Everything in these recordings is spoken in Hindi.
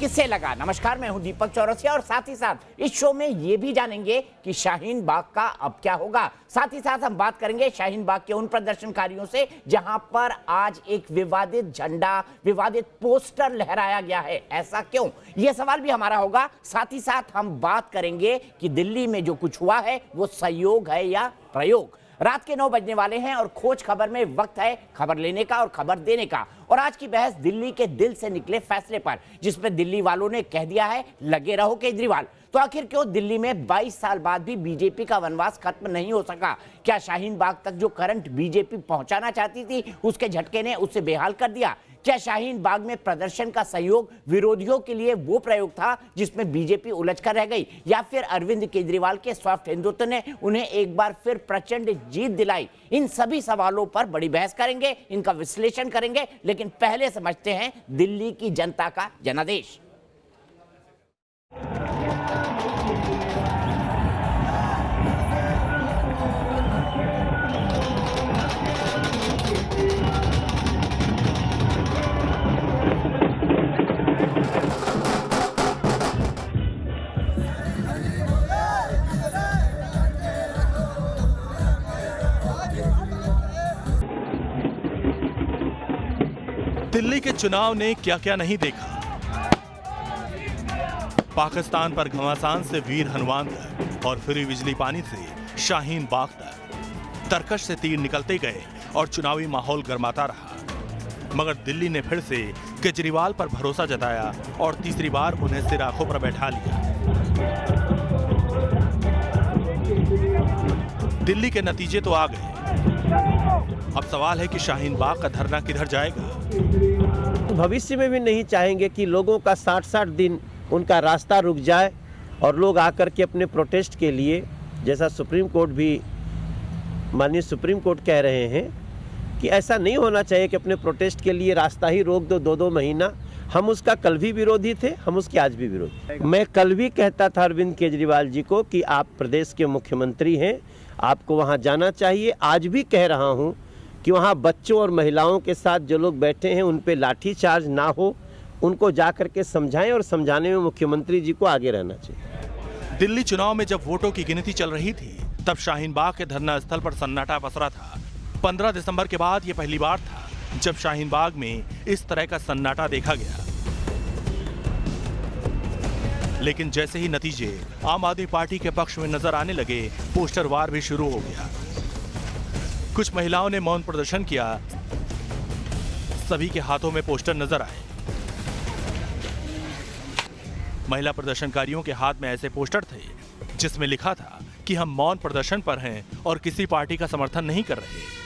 किसे लगा। नमस्कार, मैं हूं दीपक चौरसिया और साथ ही साथ इस शो में ये भी जानेंगे कि शाहीन बाग का अब क्या होगा। साथ ही साथ हम बात करेंगे शाहीन बाग के उन प्रदर्शनकारियों से जहां पर आज एक विवादित झंडा, विवादित पोस्टर लहराया गया है। ऐसा क्यों, यह सवाल भी हमारा होगा। साथ ही साथ हम बात करेंगे कि दिल्ली में जो कुछ हुआ है वो संयोग है या प्रयोग। रात के 9 बजने वाले हैं और खोज खबर में वक्त है खबर लेने का और खबर देने का। और आज की बहस दिल्ली के दिल से निकले फैसले पर, जिसमें दिल्ली वालों ने कह दिया है लगे रहो केजरीवाल। तो आखिर क्यों दिल्ली में 22 साल बाद भी बीजेपी का वनवास खत्म नहीं हो सका? क्या शाहीन बाग तक जो करंट बीजेपी पहुंचाना चाहती थी उसके झटके ने उसे बेहाल कर दिया? क्या शाहीन बाग में प्रदर्शन का सहयोग विरोधियों के लिए वो प्रयोग था जिसमें बीजेपी उलझ कर रह गई, या फिर अरविंद केजरीवाल के सॉफ्ट हिंदुत्व ने उन्हें एक बार फिर प्रचंड जीत दिलाई? इन सभी सवालों पर बड़ी बहस करेंगे, इनका विश्लेषण करेंगे, लेकिन पहले समझते हैं दिल्ली की जनता का जनादेश। दिल्ली के चुनाव ने क्या क्या नहीं देखा। पाकिस्तान पर घमासान से वीर हनुमान तक और फ्री बिजली पानी से शाहीन बाग तक तरकश से तीर निकलते गए और चुनावी माहौल गर्माता रहा। मगर दिल्ली ने फिर से केजरीवाल पर भरोसा जताया और तीसरी बार उन्हें सिर आंखों पर बैठा लिया। दिल्ली के नतीजे तो आ गए। अब सवाल है कि शाहीन बाग का धरना किधर जाएगा। भविष्य में भी नहीं चाहेंगे कि लोगों का 60-60 दिन उनका रास्ता रुक जाए और लोग आकर के अपने प्रोटेस्ट के लिए, जैसा सुप्रीम कोर्ट भी, माननीय सुप्रीम कोर्ट कह रहे हैं कि ऐसा नहीं होना चाहिए कि अपने प्रोटेस्ट के लिए रास्ता ही रोक दो 2-2 महीना। हम उसका कल भी विरोधी थे, हम उसके आज भी विरोधी। मैं कल भी कहता था अरविंद केजरीवाल जी को कि आप प्रदेश के मुख्यमंत्री हैं, आपको वहाँ जाना चाहिए। आज भी कह रहा हूँ कि वहाँ बच्चों और महिलाओं के साथ जो लोग बैठे हैं उन पे लाठीचार्ज ना हो, उनको जाकर के समझाएं और समझाने में मुख्यमंत्री जी को आगे रहना चाहिए। दिल्ली चुनाव में जब वोटों की गिनती चल रही थी तब शाहीन बाग के धरना स्थल पर सन्नाटा पसरा था। 15 दिसंबर के बाद यह पहली बार था जब शाहीन बाग में इस तरह का सन्नाटा देखा गया। लेकिन जैसे ही नतीजे आम आदमी पार्टी के पक्ष में नजर आने लगे, पोस्टर वार भी शुरू हो गया। कुछ महिलाओं ने मौन प्रदर्शन किया, सभी के हाथों में पोस्टर नजर आए। महिला प्रदर्शनकारियों के हाथ में ऐसे पोस्टर थे जिसमें लिखा था कि हम मौन प्रदर्शन पर हैं और किसी पार्टी का समर्थन नहीं कर रहे।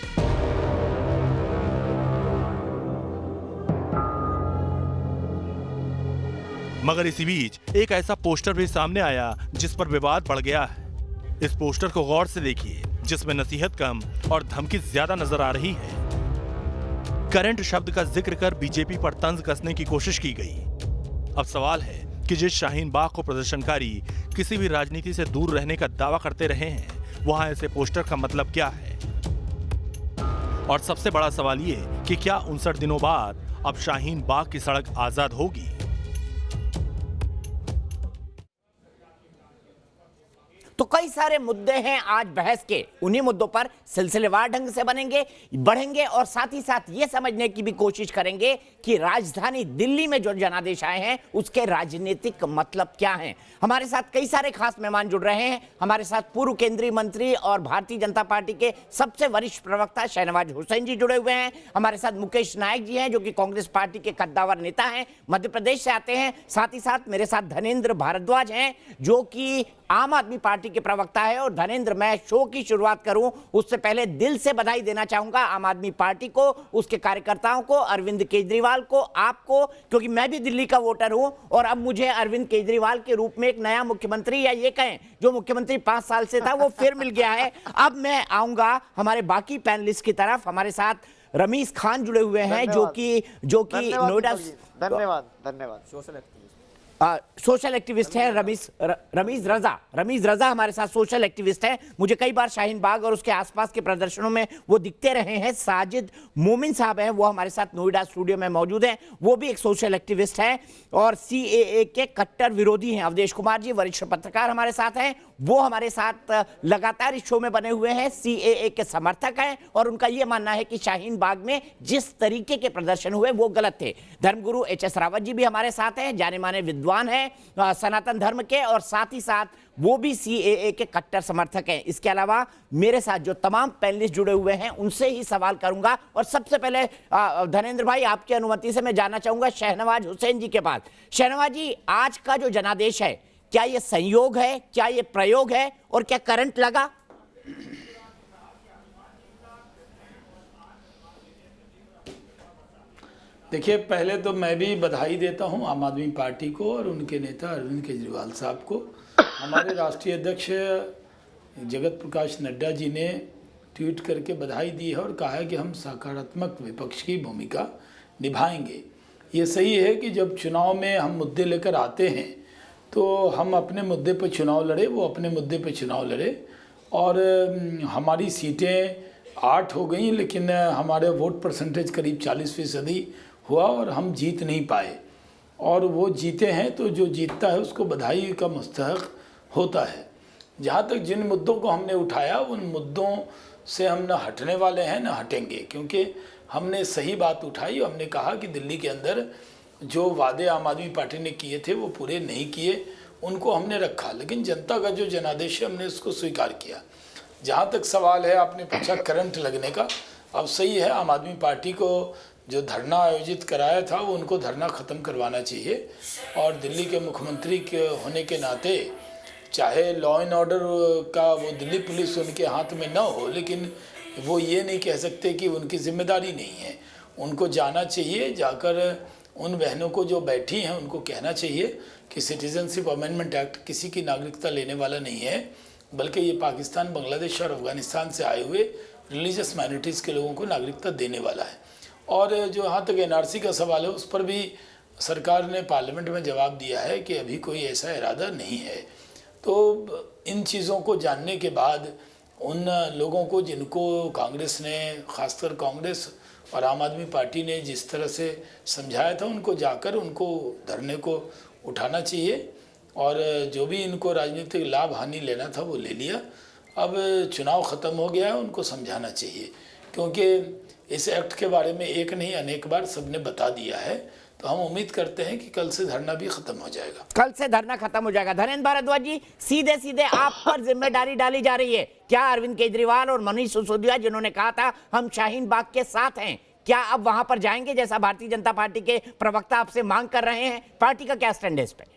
मगर इसी बीच एक ऐसा पोस्टर भी सामने आया जिस पर विवाद बढ़ गया है। इस पोस्टर को गौर से देखिए, जिसमें नसीहत कम और धमकी ज्यादा नजर आ रही है। करंट शब्द का जिक्र कर बीजेपी पर तंज कसने की कोशिश की गई। अब सवाल है कि जिस शाहीन बाग को प्रदर्शनकारी किसी भी राजनीति से दूर रहने का दावा करते रहे हैं, वहां ऐसे पोस्टर का मतलब क्या है? और सबसे बड़ा सवाल ये कि क्या 59 दिनों बाद अब शाहीन बाग की सड़क आजाद होगी? तो कई सारे मुद्दे हैं आज बहस के। उन्हीं मुद्दों पर सिलसिलेवार ढंग से बढ़ेंगे और साथ ही साथ ये समझने की भी कोशिश करेंगे कि राजधानी दिल्ली में जो जनादेश आए हैं उसके राजनीतिक मतलब क्या हैं। हमारे साथ कई सारे खास मेहमान जुड़ रहे हैं। हमारे साथ पूर्व केंद्रीय मंत्री और भारतीय जनता पार्टी के सबसे वरिष्ठ प्रवक्ता शहनवाज हुसैन जी जुड़े हुए हैं। हमारे साथ मुकेश नायक जी हैं जो कि कांग्रेस पार्टी के कद्दावर नेता हैं, मध्य प्रदेश से आते हैं। साथ ही साथ मेरे साथ धनेंद्र भारद्वाज हैं जो कि आम आदमी पार्टी के प्रवक्ता है। और धनेंद्र, मैं शो की शुरुआत करूं उससे पहले दिल से बधाई देना चाहूंगा आम आदमी पार्टी को, उसके कार्यकर्ताओं को, अरविंद केजरीवाल को, आपको, क्योंकि मैं भी दिल्ली का वोटर हूं और अब मुझे अरविंद केजरीवाल के रूप में एक नया मुख्यमंत्री, या ये कहें जो मुख्यमंत्री 5 साल से था वो फिर मिल गया है। अब मैं आऊंगा हमारे बाकी पैनलिस्ट की तरफ। हमारे साथ रमीज खान जुड़े हुए हैं जो कि नोएडा। धन्यवाद। सोशल एक्टिविस्ट हैं रमीज रजा हमारे साथ सोशल एक्टिविस्ट हैं। मुझे कई बार शाहीन बाग और उसके आसपास के प्रदर्शनों में वो दिखते रहे हैं। साजिद मोमिन साहब हैं, वो हमारे साथ नोएडा स्टूडियो में मौजूद हैं, वो भी एक सोशल एक्टिविस्ट हैं और सीएए के कट्टर विरोधी हैं। अवधेश कुमार जी वरिष्ठ पत्रकार हमारे साथ हैं, वो हमारे साथ लगातार इस शो में बने हुए हैं, सीएए के समर्थक हैं और उनका यह मानना है कि शाहीन बाग में जिस तरीके के प्रदर्शन हुए वो गलत थे। धर्मगुरु एचएस रावत जी भी हमारे साथ हैं, जाने माने विद्वान हैं सनातन धर्म के और साथ ही साथ वो भी सीएए के कट्टर समर्थक हैं। इसके अलावा मेरे साथ जो तमाम पैनलिस्ट जुड़े हुए हैं उनसे ही सवाल करूंगा और सबसे पहले धनेंद्र भाई आपकी अनुमति से मैं जानना चाहूंगा शहनवाज हुसैन जी के पास। शहनवाज जी, आज का जो जनादेश है क्या ये संयोग है, क्या ये प्रयोग है और क्या करंट लगा? देखिए, पहले तो मैं भी बधाई देता हूं आम आदमी पार्टी को और उनके नेता अरविंद केजरीवाल साहब को। हमारे राष्ट्रीय अध्यक्ष जगत प्रकाश नड्डा जी ने ट्वीट करके बधाई दी है और कहा है कि हम सकारात्मक विपक्ष की भूमिका निभाएंगे। ये सही है कि जब चुनाव में हम मुद्दे लेकर आते हैं तो हम अपने मुद्दे पर चुनाव लड़े, वो अपने मुद्दे पर चुनाव लड़े और हमारी सीटें 8 हो गई लेकिन हमारे वोट परसेंटेज करीब 40% हुआ और हम जीत नहीं पाए और वो जीते हैं तो जो जीतता है उसको बधाई का मुस्तहक होता है। जहाँ तक जिन मुद्दों को हमने उठाया उन मुद्दों से हम न हटने वाले हैं न हटेंगे, क्योंकि हमने सही बात उठाई। हमने कहा कि दिल्ली के अंदर जो वादे आम आदमी पार्टी ने किए थे वो पूरे नहीं किए, उनको हमने रखा, लेकिन जनता का जो जनादेश है हमने उसको स्वीकार किया। जहाँ तक सवाल है आपने पूछा करंट लगने का, अब सही है आम आदमी पार्टी को जो धरना आयोजित कराया था वो उनको धरना ख़त्म करवाना चाहिए और दिल्ली के मुख्यमंत्री के होने के नाते चाहे लॉ एंड ऑर्डर का वो दिल्ली पुलिस उनके हाथ में न हो, लेकिन वो ये नहीं कह सकते कि उनकी जिम्मेदारी नहीं है। उनको जाना चाहिए, जाकर उन बहनों को जो बैठी हैं उनको कहना चाहिए कि सिटीजनशिप अमेंडमेंट एक्ट किसी की नागरिकता लेने वाला नहीं है, बल्कि ये पाकिस्तान, बांग्लादेश और अफ़गानिस्तान से आए हुए रिलीजियस माइनॉरिटीज़ के लोगों को नागरिकता देने वाला है। और जो यहाँ तक एनआरसी का सवाल है उस पर भी सरकार ने पार्लियामेंट में जवाब दिया है कि अभी कोई ऐसा इरादा नहीं है। तो इन चीज़ों को जानने के बाद उन लोगों को जिनको कांग्रेस ने, खासकर कांग्रेस और आम आदमी पार्टी ने जिस तरह से समझाया था, उनको जाकर उनको धरने को उठाना चाहिए और जो भी इनको राजनीतिक लाभ हानि लेना था वो ले लिया। अब चुनाव ख़त्म हो गया है, उनको समझाना चाहिए, क्योंकि इस एक्ट के बारे में एक नहीं अनेक बार सबने बता दिया है। तो हम उम्मीद करते हैं कि कल से धरना भी खत्म हो जाएगा। कल से धरना खत्म हो जाएगा। धनेंद्र भारद्वाज जी, सीधे सीधे आप पर जिम्मेदारी डाली जा रही है। क्या अरविंद केजरीवाल और मनीष सिसोदिया जिन्होंने कहा था हम शाहीन बाग के साथ हैं, क्या अब वहां पर जाएंगे जैसा भारतीय जनता पार्टी के प्रवक्ता आपसे मांग कर रहे हैं? पार्टी का क्या स्टैंड है इस पे?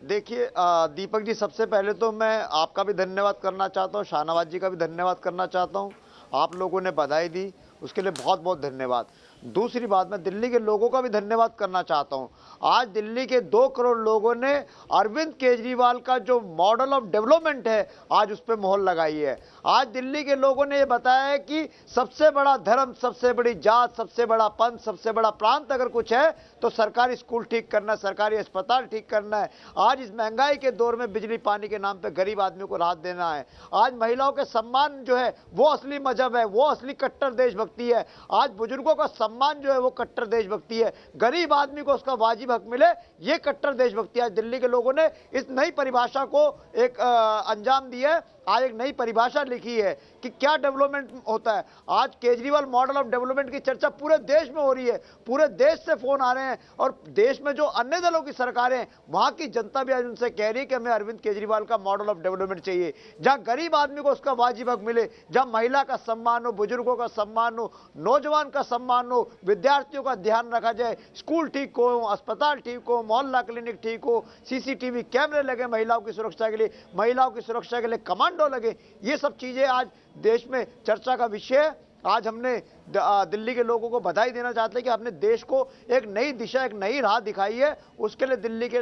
देखिए दीपक जी, सबसे पहले तो मैं आपका भी धन्यवाद करना चाहता हूं, शाहनवाज जी का भी धन्यवाद करना चाहता हूं। आप लोगों ने बधाई दी, उसके लिए बहुत बहुत धन्यवाद। दूसरी बात, मैं दिल्ली के लोगों का भी धन्यवाद करना चाहता हूं। आज दिल्ली के 2 करोड़ लोगों ने अरविंद केजरीवाल का जो मॉडल ऑफ डेवलपमेंट है आज उस पर मोहर लगाई है। आज दिल्ली के लोगों ने ये बताया है कि सबसे बड़ा धर्म, सबसे बड़ी जात, सबसे बड़ा पंथ, सबसे बड़ा प्रांत अगर कुछ है तो सरकारी स्कूल ठीक करना, सरकारी अस्पताल ठीक करना है। आज इस महंगाई के दौर में बिजली पानी के नाम पर गरीब आदमी को राहत देना है। आज महिलाओं के सम्मान जो है वो असली मजहब है, वो असली कट्टर देशभक्ति है। आज बुजुर्गों का सम्मान जो है वो कट्टर देशभक्ति है। गरीब आदमी को उसका वाजिब हक मिले, ये कट्टर देशभक्ति। आज दिल्ली के लोगों ने इस नई परिभाषा को एक अंजाम दिया है। आज एक नई परिभाषा लिखी है कि क्या डेवलपमेंट होता है। आज केजरीवाल मॉडल ऑफ डेवलपमेंट की चर्चा पूरे देश में हो रही है, पूरे देश से फोन आ रहे हैं और देश में जो अन्य दलों की सरकारें हैं वहां की जनता भी आज उनसे कह रही है कि हमें अरविंद केजरीवाल का मॉडल ऑफ डेवलपमेंट चाहिए, जहां गरीब आदमी को उसका वाजिब हक मिले, जहां महिला का सम्मान हो, बुजुर्गों का सम्मान हो, नौजवान का सम्मान हो, विद्यार्थियों का ध्यान रखा जाए, स्कूल ठीक हो, अस्पताल ठीक हो, मोहल्ला क्लिनिक ठीक हो, सीसीटीवी कैमरे लगे महिलाओं की सुरक्षा के लिए, महिलाओं की सुरक्षा के लिए कमांडो लगे। ये सब चीजें आज देश में चर्चा का विषय है। आज हमने दिल्ली के लोगों को बधाई देना चाहते हैं कि आपने देश को एक नई दिशा, एक नई राह दिखाई है। उसके लिए दिल्ली के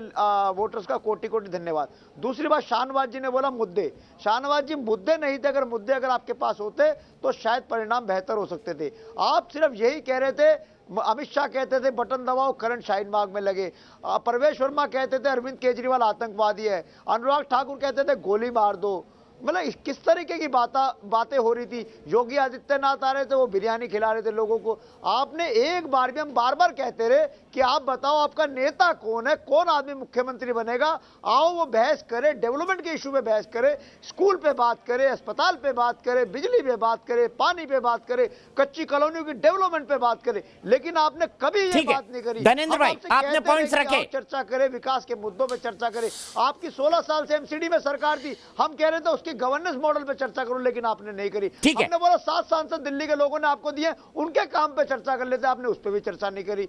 वोटर्स का कोटि कोटि धन्यवाद। दूसरी बात, शाहनवाज जी ने बोला मुद्दे। शाहनवाज जी, मुद्दे नहीं थे, अगर मुद्दे अगर आपके पास होते तो शायद परिणाम बेहतर हो सकते थे। आप सिर्फ यही कह रहे थे अमित शाह कहते थे बटन दबाओ करंट शाहीन बाग में लगे, परवेश वर्मा कहते थे अरविंद केजरीवाल आतंकवादी है, अनुराग ठाकुर कहते थे गोली मार दो। मतलब किस तरीके की बातें हो रही थी। योगी आदित्यनाथ आ रहे थे, वो बिरयानी खिला रहे थे लोगों को। आपने एक बार भी, हम बार बार कहते रहे कि आप बताओ आपका नेता कौन है, कौन आदमी मुख्यमंत्री बनेगा, आओ वो बहस करे, डेवलपमेंट के इशू पे बहस करे, स्कूल पे बात करे, अस्पताल पे बात करे, बिजली पे बात करे, पानी पे बात करे, कच्ची कॉलोनियों की डेवलपमेंट पे बात करे। लेकिन आपने कभी ये बात नहीं करी। धनेंद्र भाई, आपने पॉइंट्स रखे, चर्चा करे, विकास के मुद्दों पे चर्चा करे। आपकी 16 साल से एमसीडी में सरकार थी, हम कह रहे थे उसकी गवर्नेंस मॉडल पे चर्चा करो, लेकिन आपने नहीं करी। हमने बोला 7 सांसद दिल्ली के लोगों ने आपको दिए, उनके काम पे चर्चा कर लेते, आपने उस पर भी चर्चा नहीं करी।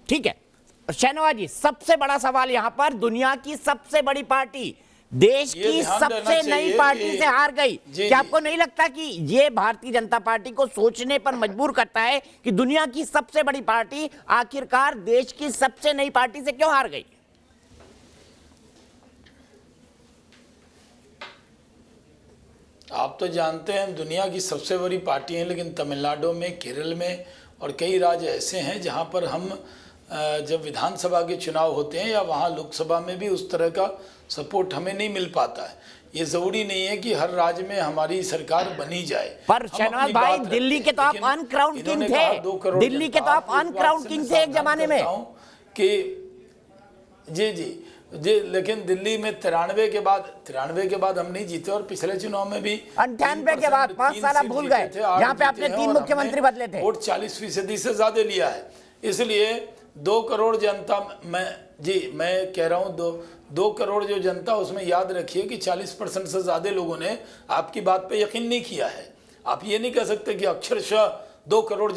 ठीक है शाहनवाज जी, सबसे बड़ा सवाल यहां पर, दुनिया की सबसे बड़ी पार्टी देश की सबसे नई पार्टी से हार गई। क्या आपको नहीं लगता कि ये भारतीय जनता पार्टी को सोचने पर मजबूर करता है कि दुनिया की सबसे बड़ी पार्टी आखिरकार देश की सबसे नई पार्टी से क्यों हार गई? आप तो जानते हैं दुनिया की सबसे बड़ी पार्टी है, लेकिन तमिलनाडु में, केरल में और कई राज्य ऐसे हैं जहां पर हम जब विधानसभा के चुनाव होते हैं या वहां लोकसभा में भी उस तरह का सपोर्ट हमें नहीं मिल पाता है। ये जरूरी नहीं है कि हर राज्य में हमारी सरकार बनी जाए। पर शहनाज भाई, दिल्ली के तो आप अनक्राउंड किंग थे, दिल्ली के तो आप अनक्राउंड किंग थे एक जमाने में कि जी, लेकिन दिल्ली में 93 के बाद हम नहीं जीते, और पिछले चुनाव में भी 98 के बाद 5 साल आप भूल गए, यहाँ पे आपने 3 मुख्यमंत्री बदले थे, वोट 40% से ज्यादा लिया है। इसलिए 2 करोड़ जनता, मैं कह रहा हूँ 2 करोड़ जो जनता, उसमें याद रखिए कि 40% से ज्यादा लोगों ने आपकी बात पे यकीन नहीं किया है। आप ये नहीं कह सकते कि अक्षरशः 2 करोड़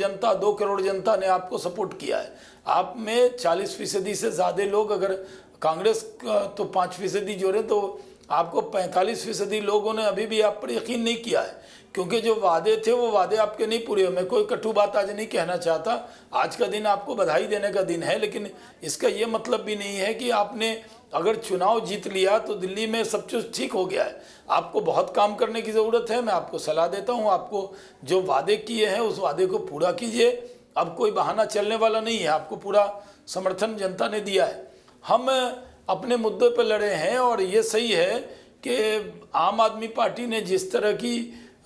जनता ने आपको सपोर्ट किया है। आप में 40% से ज्यादा लोग, अगर कांग्रेस तो 5% जोड़े तो आपको 45% लोगों ने अभी भी आप पर यकीन नहीं किया है, क्योंकि जो वादे थे वो वादे आपके नहीं पूरे हुए। मैं कोई कटु बात आज नहीं कहना चाहता, आज का दिन आपको बधाई देने का दिन है, लेकिन इसका ये मतलब भी नहीं है कि आपने अगर चुनाव जीत लिया तो दिल्ली में सब कुछ ठीक हो गया है। आपको बहुत काम करने की ज़रूरत है। मैं आपको सलाह देता हूँ, आपको जो वादे किए हैं उस वादे को पूरा कीजिए। अब कोई बहाना चलने वाला नहीं है, आपको पूरा समर्थन जनता ने दिया है। हम अपने मुद्दे पर लड़े हैं, और ये सही है कि आम आदमी पार्टी ने जिस तरह की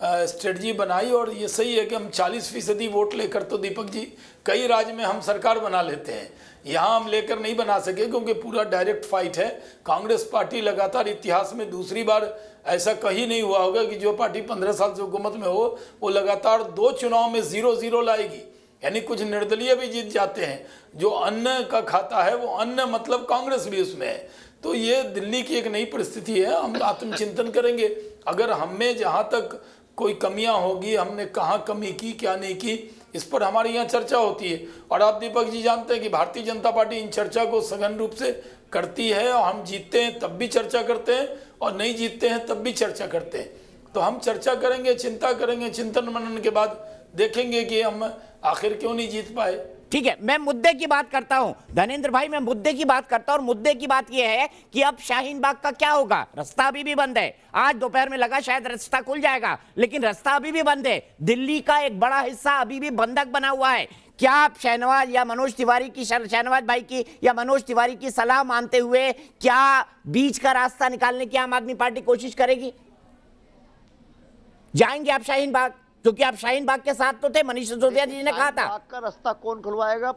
स्ट्रेटजी बनाई, और ये सही है कि हम 40% वोट लेकर, तो दीपक जी कई राज्य में हम सरकार बना लेते हैं, यहाँ हम लेकर नहीं बना सके क्योंकि पूरा डायरेक्ट फाइट है। कांग्रेस पार्टी लगातार इतिहास में दूसरी बार ऐसा कहीं नहीं हुआ होगा कि जो पार्टी 15 साल से हुकूमत में हो वो लगातार 2 चुनाव में 0-0 लाएगी, यानी कुछ निर्दलीय भी जीत जाते हैं। जो अन्न का खाता है वो अन्न मतलब कांग्रेस भी उसमें है। तो ये दिल्ली की एक नई परिस्थिति है, हम आत्मचिंतन करेंगे। अगर हमें जहाँ तक कोई कमियां होगी, हमने कहाँ कमी की, क्या नहीं की, इस पर हमारे यहाँ चर्चा होती है। और आप दीपक जी जानते हैं कि भारतीय जनता पार्टी इन चर्चा को सघन रूप से करती है, और हम जीतते हैं तब भी चर्चा करते हैं, और नहीं जीतते हैं तब भी चर्चा करते हैं। तो हम चर्चा करेंगे, चिंता करेंगे, चिंतन मनन के बाद देखेंगे कि हम आखिर क्यों नहीं जीत पाए। ठीक है, मैं मुद्दे की बात करता हूं धनेंद्र भाई, मैं मुद्दे की बात करता हूं, और मुद्दे की बात यह है कि अब शाहीन बाग का क्या होगा। रास्ता अभी भी बंद है, आज दोपहर में लगा शायद रास्ता खुल जाएगा, लेकिन रास्ता अभी भी बंद है। दिल्ली का एक बड़ा हिस्सा अभी भी बंधक बना हुआ है। क्या आप शहनवाज या मनोज तिवारी की, शहनवाज भाई की या मनोज तिवारी की सलाह मानते हुए क्या बीच का रास्ता निकालने की आम आदमी पार्टी कोशिश करेगी? जाएंगे आप शाहीन बाग? क्योंकि आप शाहीन बाग के साथ तो थे, मनीष सिसोदिया जी ने कहा था। बाग का रास्ता कौन खुलवाएगा?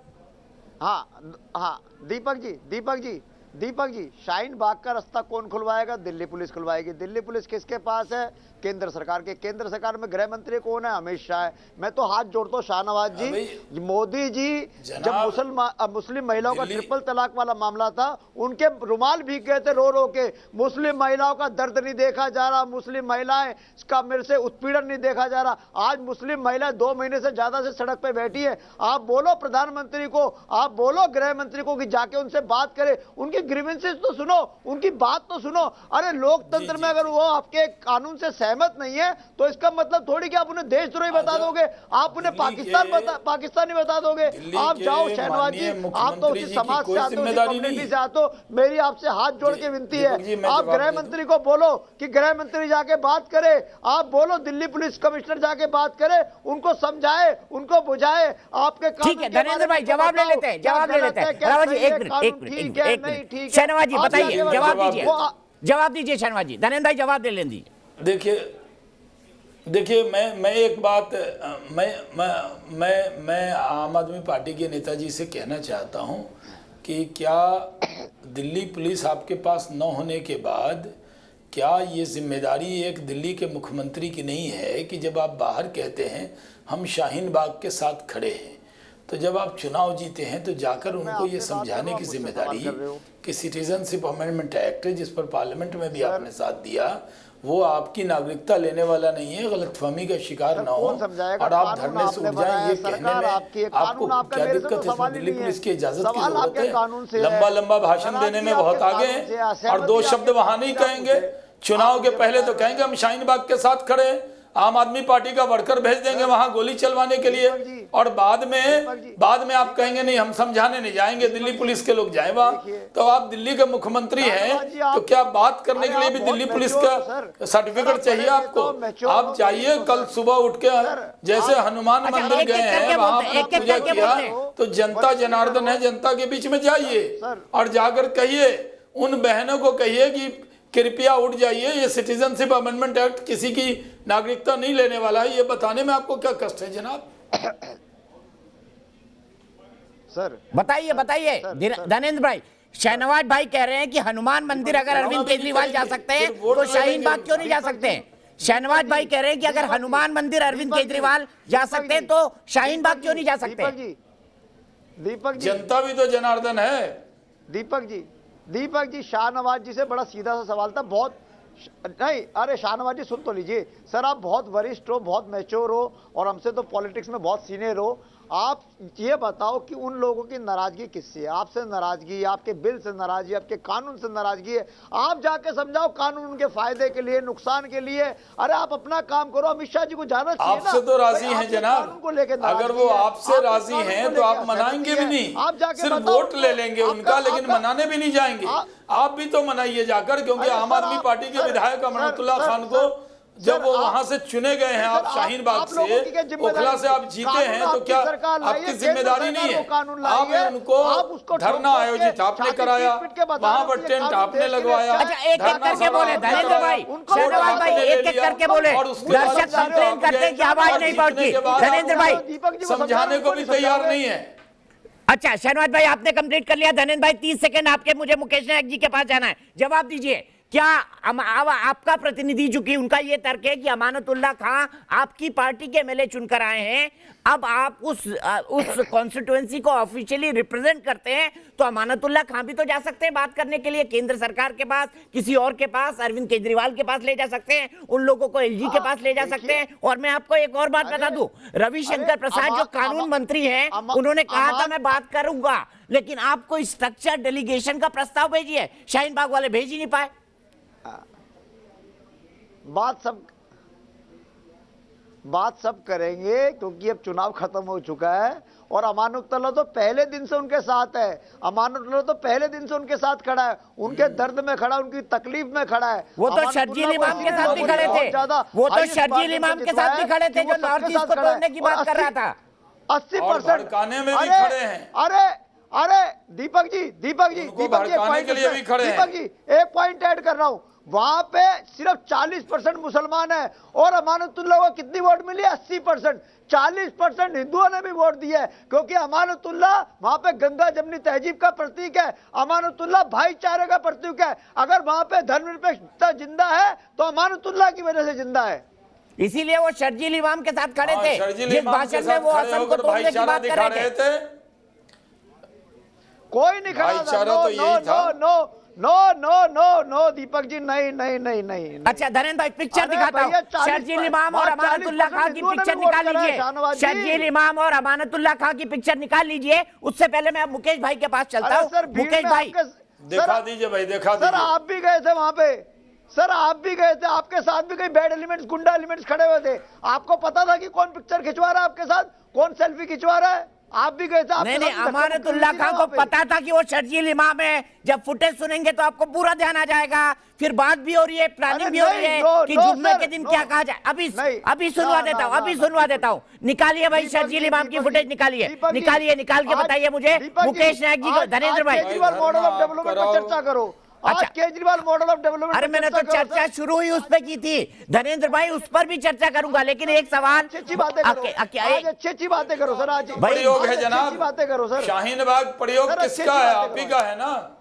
हाँ दीपक जी, शाहीन बाग का रास्ता कौन खुलवाएगा? दिल्ली पुलिस खुलवाएगी। दिल्ली पुलिस किसके पास है? केंद्र सरकार के। केंद्र सरकार में गृह मंत्री कौन है? अमित शाह है। मैं तो हाथ जोड़ता हूँ शाहनवाज जी, मोदी जी जब मुस्लिम महिलाओं का ट्रिपल तलाक वाला मामला था, उनके रुमाल भीग गए थे रो रो के। मुस्लिम महिलाओं का दर्द नहीं देखा जा रहा, मुस्लिम महिलाएं का मेरे से उत्पीड़न नहीं देखा जा रहा। आज मुस्लिम महिलाएं 2 महीने से ज्यादा से सड़क पे बैठी है। आप बोलो प्रधानमंत्री को, आप बोलो गृह मंत्री को कि जाके उनसे बात करें, उनकी उनकी ग्रीवेंसेस तो सुनो, उनकी बात तो सुनो। अरे लोकतंत्र में अगर वो आपके कानून से सहमत नहीं है तो इसका मतलब थोड़ी कि आप उन्हें देशद्रोही बता दोगे, आप उन्हें पाकिस्तानी बता दोगे। आप जाओ शहनवाज जी, आप तो उसी समाज से आते हो, उसी कम्युनिटी से आते हो, मेरी आपसे हाथ जोड़ के विनती है, आप गृह मंत्री को बोलो कि गृह मंत्री जाके बात करे, आप बोलो दिल्ली पुलिस कमिश्नर जाके बात करे, उनको समझाए, उनको बुझाए। आपके ठीक है धनेंद्र भाई, जवाब ले लेते हैं, जवाब ले लेते हैं। रावत जी एक मिनट, शहनवाज जी बताइए, जवाब दीजिए, जवाब दीजिए शहनवाज जी। धनेंद्र भाई जवाब दे लें दीजिए। देखिए मैं एक बात मैं आम आदमी पार्टी के नेताजी से कहना चाहता हूं कि क्या दिल्ली पुलिस आपके पास न होने के बाद क्या ये जिम्मेदारी एक दिल्ली के मुख्यमंत्री की नहीं है कि जब आप बाहर कहते हैं हम शाहीन बाग के साथ खड़े हैं, तो जब आप चुनाव जीते हैं तो जाकर उनको ये समझाने की जिम्मेदारी कि सिटीजनशिप अमेंडमेंट एक्ट जिस पर पार्लियामेंट में भी आपने साथ दिया वो आपकी नागरिकता लेने वाला नहीं है, गलतफहमी का शिकार ना हो और आप धरने से उठ जाएं। ये कहने में आपको क्या दिक्कत है? इसमें दिल्ली पुलिस की इजाजत की जरूरत है? लंबा लंबा भाषण देने में बहुत आगे हैं और दो शब्द वहां नहीं कहेंगे। चुनाव के पहले तो कहेंगे हम शाहीन बाग के साथ खड़े हैं, आम आदमी पार्टी का वर्कर भेज देंगे वहां गोली चलवाने के लिए, और बाद में आप कहेंगे नहीं हम समझाने नहीं जाएंगे, दिल्ली पुलिस के लोग जाएं वहां। तो आप दिल्ली के मुख्यमंत्री हैं तो क्या बात करने के लिए भी दिल्ली पुलिस का सर्टिफिकेट चाहिए आपको? आप जाइए कल सुबह उठ के, जैसे हनुमान मंदिर गए हैं वहां पूजा किया, तो जनता जनार्दन है, जनता के बीच में जाइए और जाकर कहिए, उन बहनों को कहिए कि कृपया उठ जाइए, ये सिटीजनशिप अमेंडमेंट एक्ट किसी की नागरिकता नहीं लेने वाला है। ये बताने में आपको क्या कष्ट है जनाब? सर बताइए धनेंद्र भाई। शहनवाज भाई कह रहे हैं कि हनुमान मंदिर अगर अरविंद केजरीवाल जा सकते हैं तो शाहीन बाग क्यों नहीं जा सकते? शहनवाज भाई कह रहे हैं कि अगर हनुमान मंदिर अरविंद केजरीवाल जा सकते हैं तो शाहीन बाग क्यों नहीं जा सकते? दीपक जी जनता भी तो जनार्दन है। दीपक जी शाहनवाज जी से बड़ा सीधा सा सवाल था, बहुत नहीं, अरे शाहनवाज जी सुन तो लीजिए सर, आप बहुत वरिष्ठ हो, बहुत मैच्योर हो और हमसे तो पॉलिटिक्स में बहुत सीनियर हो। आप ये बताओ कि उन लोगों की नाराजगी किससे है? आपसे नाराजगी, आपके बिल से नाराजगी, आपके कानून से नाराजगी है? आप जाके समझाओ कानून उनके फायदे के लिए, नुकसान के लिए। अरे आप अपना काम करो, अमित शाह जी को जाना चाहिए। आपसे तो राजी हैं जनाब, अगर वो आपसे राजी हैं तो आप मनाएंगे भी नहीं, आप जाके सिर्फ वोट ले लेंगे उनका, लेकिन मनाने भी नहीं जाएंगे। आप भी तो मनाइए जाकर, क्योंकि आम आदमी पार्टी के विधायक अमानतुल्लाह खान को जब वो वहां से चुने गए हैं, आप शाहीन बाग से, ओखला से आप जीते हैं, तो क्या आपकी जिम्मेदारी नहीं है? आपने उनको धरना आयोजित आपने कराया, वहां पर टेंट आपने लगवाया। अच्छा एक एक करके बोले धनेंद्र भाई, शहनवाज भाई एक एक करके बोले, दर्शक कंप्लेन करते हैं कि आवाज नहीं पहुंची। धनेंद्र भाई समझाने को भी तैयार नहीं है। अच्छा शहनवाज भाई आपने कंप्लीट कर लिया। धनेंद्र भाई 30 सेकंड आपके, मुझे मुकेश नायक जी के पास जाना है, जवाब दीजिए। क्या आपका प्रतिनिधि, चूंकि उनका यह तर्क है कि अमानतुल्लाह खां आपकी पार्टी के एमएलए चुनकर आए हैं, अब आप उस कॉन्स्टिट्यूएंसी को ऑफिशियली रिप्रेजेंट करते हैं, तो अमानतुल्लाह खां भी तो जा सकते हैं बात करने के लिए केंद्र सरकार के पास, किसी और के पास, अरविंद केजरीवाल के पास ले जा सकते हैं, उन लोगों को एलजी के पास ले जा सकते हैं। और मैं आपको एक और बात बता दूं, रविशंकर प्रसाद जो कानून मंत्री हैं, उन्होंने कहा था मैं बात करूंगा, लेकिन आपको स्ट्रक्चर डेलीगेशन का प्रस्ताव भेजिए, शाहीन बाग वाले भेज ही नहीं पाए। बात सब करेंगे क्योंकि अब चुनाव खत्म हो चुका है और अमानतुल्लाह तो पहले दिन से उनके साथ है। अमानतुल्लाह तो पहले दिन से उनके साथ खड़ा है, उनके दर्द में खड़ा, उनकी तकलीफ में खड़ा है। वो तो शर्जील इमाम के साथ भी खड़े थे, वो तो शर्जील इमाम के साथ भी खड़े थे जो नॉर्थ ईस्ट को तोड़ने की बात कर रहा था। 80% में भी खड़े हैं। अरे दीपक जी एक पॉइंट ऐड कर रहा हूं, वहां पे सिर्फ 40% मुसलमान है और अमानतुल्लाह को कितनी वोट मिली? 80%। 40% हिंदुओं ने भी वोट दिया है, क्योंकि अमानतुल्लाह वहां पे गंगा जमनी तहजीब का प्रतीक है, अमानतुल्लाह भाईचारे का प्रतीक है। अगर वहां पे धर्मनिरपेक्षता जिंदा है तो अमानतुल्लाह की वजह से जिंदा है। इसीलिए वो शर्जील इमाम के साथ खड़े थे जिस भाषण में वो असम को तोड़ने की बात कर रहे थे। कोई नहीं खड़ा था। नो दीपक जी, नहीं। अच्छा धनेंद्र भाई पिक्चर दिखाता हूं, शर्जील इमाम और अमानतुल्लाह खां की पिक्चर निकाल लीजिए। शर्जील इमाम और अमानतुल्लाह खां की पिक्चर निकाल लीजिए। उससे पहले मैं मुकेश भाई के पास चलता हूं। मुकेश भाई दिखा दीजिए भाई, दिखा सर दीजिए। आप भी गए थे वहां पे, सर आप भी गए थे, आपके साथ भी कई बैड एलिमेंट्स, गुंडा एलिमेंट्स खड़े हुए थे। आपको पता था कि कौन पिक्चर खिंचवा रहा है आपके साथ, कौन सेल्फी खिंचवा रहा है? आप भी गए थे। आपके नहीं साथ नहीं, भी धक्का अमानतुल्लाह मुक्की हुई थी खान ना को वहाँ पे। पता था कि वो शर्जील इमाम है। जब फुटेज सुनेंगे तो आपको पूरा ध्यान आ जाएगा। फिर बात भी हो रही है, प्लानिंग अरे भी हो रही नहीं, है नो, कि नो जुम्मे सर, के दिन नो। क्या कहा जाए। अभी नहीं, अभी सुनवा ना, देता ना, हूँ, अभी ना, सुनवा ना, देता हूँ। निकालिए भाई दीपक शर्जील जी, इमाम की दीपक फुटेज जी, निकालिए, दीपक जी, निकालिए, निकाल के आज- बताइए मुझे। दीपक जी, मुकेश नायक जी को, आज धनेंद्र भाई। केजरीवाल मॉडल ऑफ धरना डेवलपमेंट कराओ। पर चर्चा करो। आज अच्छा। केजरीवाल मॉडल ऑफ डेवलपमेंट अरे पर मैंने तो करो, चर्चा सर। शुरू ही उस पे की थी धनेंद्र भाई, उस पर भी चर्चा करूंगा, लेकिन एक सवाल अच्छी बातें करो, आज अच्छी बातें करो सर। आज भाई, प्रयोग है आज जनाब, अच्छी बातें करो सर। शाहीन बाग प्रयोग सर, अच्छी किसका है? बातें आप ही करो। का है ना?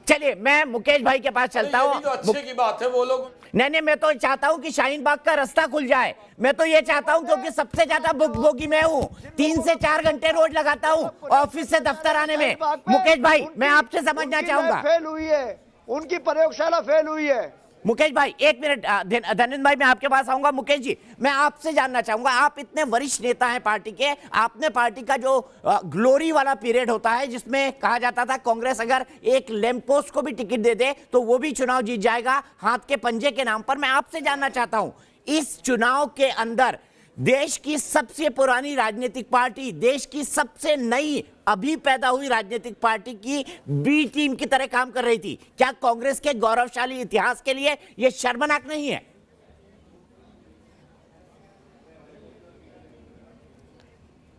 चलिए मैं मुकेश भाई के पास चलता ये हूँ। भी तो अच्छे की बात है, वो लोग नहीं, मैं तो चाहता हूं कि शाहीन बाग का रास्ता खुल जाए। मैं तो ये चाहता हूं, क्योंकि सबसे ज्यादा भोगी मैं हूं। 3 से 4 घंटे रोज लगाता हूं ऑफिस से दफ्तर आने में। मुकेश भाई, मैं आपसे समझना उनकी चाहूंगा। लैब फेल हुई है, उनकी प्रयोगशाला फेल हुई है। मुकेश भाई 1 मिनट, धनेंद्र भाई मैं आपके पास आऊंगा। मुकेश जी, मैं आपसे जानना चाहूंगा, आप इतने वरिष्ठ नेता हैं पार्टी के, आपने पार्टी का जो ग्लोरी वाला पीरियड होता है जिसमें कहा जाता था कांग्रेस अगर एक लैंप पोस्ट को भी टिकट दे दे तो वो भी चुनाव जीत जाएगा हाथ के पंजे के नाम पर, मैं आपसे जानना चाहता हूं इस चुनाव के अंदर देश की सबसे पुरानी राजनीतिक पार्टी, देश की सबसे नई अभी पैदा हुई राजनीतिक पार्टी की बी टीम की तरह काम कर रही थी, क्या कांग्रेस के गौरवशाली इतिहास के लिए यह शर्मनाक नहीं है?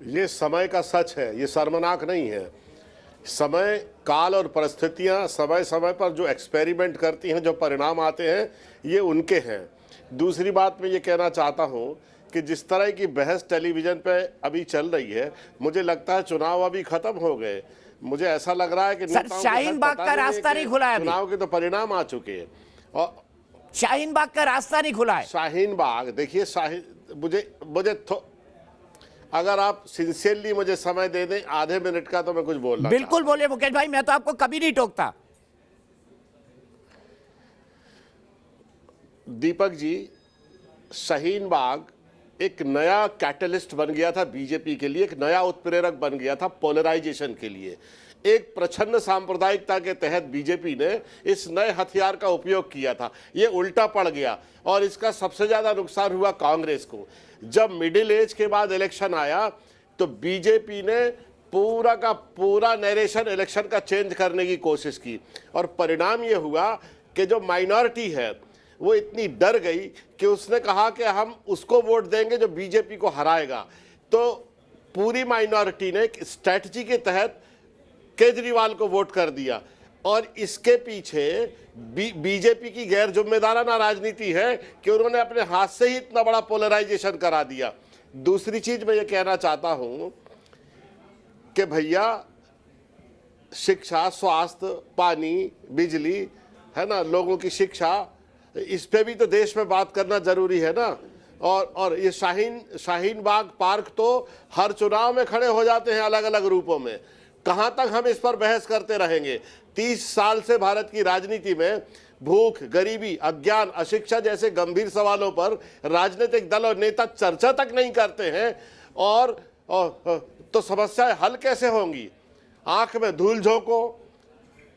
ये समय का सच है, ये शर्मनाक नहीं है। समय, काल और परिस्थितियां समय समय पर जो एक्सपेरिमेंट करती हैं, जो परिणाम आते हैं, ये उनके हैं। दूसरी बात मैं ये कहना चाहता हूँ कि जिस तरह की बहस टेलीविज़न पे अभी चल रही है, मुझे लगता है चुनाव अभी खत्म हो गए। मुझे ऐसा लग रहा है कि सर, नेताओं को शाहीन शायद बाग पता का नहीं है रास्ता कि नहीं खुला है अभी। चुनाव के तो परिणाम आ चुके हैं। और शाहीन बाग का रास्ता नहीं खुला है। शाहीन बाग, देखिए मुझे अगर आप सिंसियरली मुझे समय दे दें आधे मिनट का, तो मैं कुछ बोलना बिल्कुल बोलिए मुकेश भाई, मैं तो आपको कभी नहीं टोकता। दीपक जी, शाहीन बाग एक नया कैटलिस्ट बन गया था बीजेपी के लिए, एक नया उत्प्रेरक बन गया था पोलराइजेशन के लिए। एक प्रच्छन्न सांप्रदायिकता के तहत बीजेपी ने इस नए हथियार का उपयोग किया था, ये उल्टा पड़ गया और इसका सबसे ज्यादा नुकसान हुआ कांग्रेस को। जब मिडिल एज के बाद इलेक्शन आया तो बीजेपी ने पूरा का पूरा नरेशन इलेक्शन का चेंज करने की कोशिश की और परिणाम ये हुआ कि जो माइनॉरिटी है वो इतनी डर गई कि उसने कहा कि हम उसको वोट देंगे जो बीजेपी को हराएगा। तो पूरी माइनॉरिटी ने एक स्ट्रैटेजी के तहत केजरीवाल को वोट कर दिया और इसके पीछे बीजेपी की गैर जिम्मेदाराना राजनीति है कि उन्होंने अपने हाथ से ही इतना बड़ा पोलराइजेशन करा दिया। दूसरी चीज मैं ये कहना चाहता हूं कि भैया, शिक्षा, स्वास्थ्य, पानी, बिजली है ना, लोगों की शिक्षा, इस पे भी तो देश में बात करना जरूरी है ना। और ये शाहीन बाग पार्क तो हर चुनाव में खड़े हो जाते हैं अलग अलग रूपों में। कहां तक हम इस पर बहस करते रहेंगे? 30 साल से भारत की राजनीति में भूख, गरीबी, अज्ञान, अशिक्षा जैसे गंभीर सवालों पर राजनीतिक दल और नेता चर्चा तक नहीं करते हैं और तो समस्याएं हल कैसे होंगी? आंख में धूल झोंको,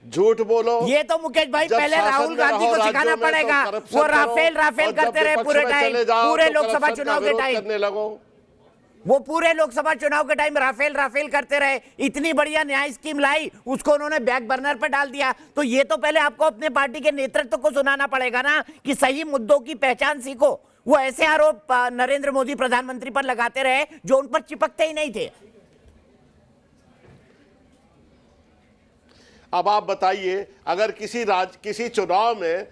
झूठ बोलो। ये तो मुकेश भाई पहले राहुल गांधी को सिखाना पड़ेगा। वो राफेल करते रहे पूरे टाइम, पूरे लोकसभा चुनाव के टाइम करने लगो। वो पूरे लोकसभा चुनाव के टाइम राफेल करते रहे। इतनी बढ़िया न्याय स्कीम लाई, उसको उन्होंने बैक बर्नर पर डाल दिया। तो ये तो पहले आपको अपने पार्टी के नेतृत्व को सुनाना पड़ेगा ना कि सही मुद्दों की पहचान सीखो। वो ऐसे आरोप नरेंद्र मोदी प्रधानमंत्री पर लगाते रहे जो उन पर चिपकते ही नहीं थे। अब आप बताइए, अगर किसी चुनाव में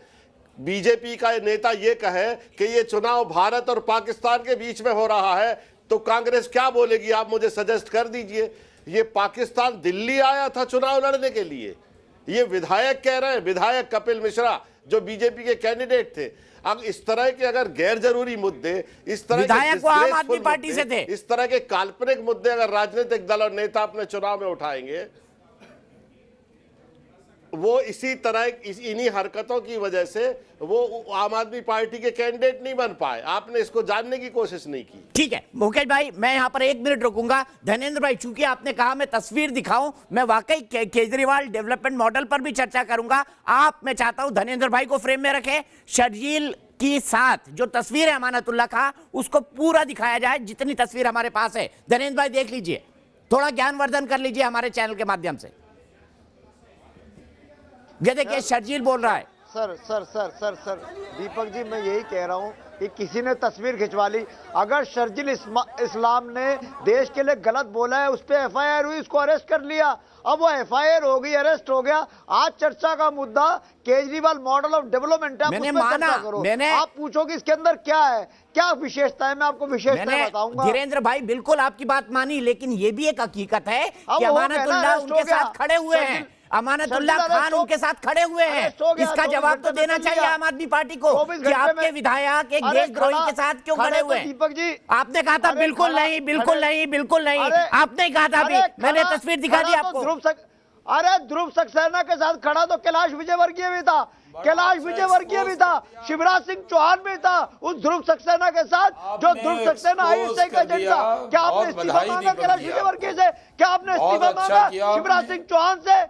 बीजेपी का नेता ये कहे कि ये चुनाव भारत और पाकिस्तान के बीच में हो रहा है तो कांग्रेस क्या बोलेगी? आप मुझे सजेस्ट कर दीजिए। ये पाकिस्तान दिल्ली आया था चुनाव लड़ने के लिए, ये विधायक कह रहे हैं, विधायक कपिल मिश्रा जो बीजेपी के कैंडिडेट थे। अब इस तरह के अगर गैर जरूरी मुद्दे, इस तरह विधायक वो आम आदमी के पार्टी से थे। इस तरह के काल्पनिक मुद्दे अगर राजनीतिक दल और नेता अपने चुनाव में उठाएंगे, वो इसी तरह इन्हीं हरकतों की वजह से वो आम आदमी पार्टी के कैंडिडेट नहीं बन पाए। आपने इसको जानने की कोशिश नहीं की। ठीक है मुकेश भाई, मैं यहां पर 1 मिनट रुकूंगा। धर्मेंद्र भाई, चूंकि आपने कहा मैं तस्वीर दिखाऊं, मैं वाकई केजरीवाल डेवलपमेंट मॉडल पर भी चर्चा करूंगा। मैं चाहता हूं धर्मेंद्र भाई को फ्रेम में रखें, शर्जील की साथ जो तस्वीर है अमानतुल्लाह का, उसको पूरा दिखाया जाए जितनी तस्वीर हमारे पास है। धर्मेंद्र भाई देख लीजिए, थोड़ा ज्ञानवर्धन कर लीजिए हमारे चैनल के माध्यम से। ये देखिए शर्जील बोल रहा है। सर दीपक जी, मैं यही कह रहा हूं कि किसी ने तस्वीर खिंचवा ली। अगर शर्जील इस्लाम ने देश के लिए गलत बोला है, उस पर FIR हुई, उसको अरेस्ट कर लिया। अब वो FIR हो गई, अरेस्ट हो गया। आज चर्चा का मुद्दा केजरीवाल मॉडल ऑफ डेवलपमेंट है। मैंने माना, आप पूछोगे इसके अंदर क्या है, क्या विशेषता है, मैं आपको विशेषता बताऊंगा। धीरेन्द्र भाई बिल्कुल आपकी बात मानी, लेकिन ये भी एक हकीकत है कि अमानतुल्लाह उनके साथ खड़े हुए हैं। अमानतुल्लाह खान उनके साथ खड़े हुए हैं। इसका जवाब तो देना चाहिए आम आदमी पार्टी को कि आपके विधायक एक देशद्रोही के साथ क्यों खड़े हुए हैं। दीपक जी, आपने कहा था बिल्कुल नहीं, बिल्कुल नहीं, बिल्कुल नहीं। आपने कहा था अभी, मैंने तस्वीर दिखा दी आपको। ध्रुव सक्सेना के साथ खड़ा तो कैलाश विजयवर्गीय भी था, कैलाश विजयवर्गीय भी था, शिवराज सिंह चौहान भी था उस ध्रुव सक्सेना के साथ, जो ध्रुव सक्सेना हाईटेक एजेंट था। क्या आपने इस्तीफा मांगा कैलाश विजयवर्गीय से? क्या आपने इस्तीफा मांगा शिवराज सिंह चौहान से?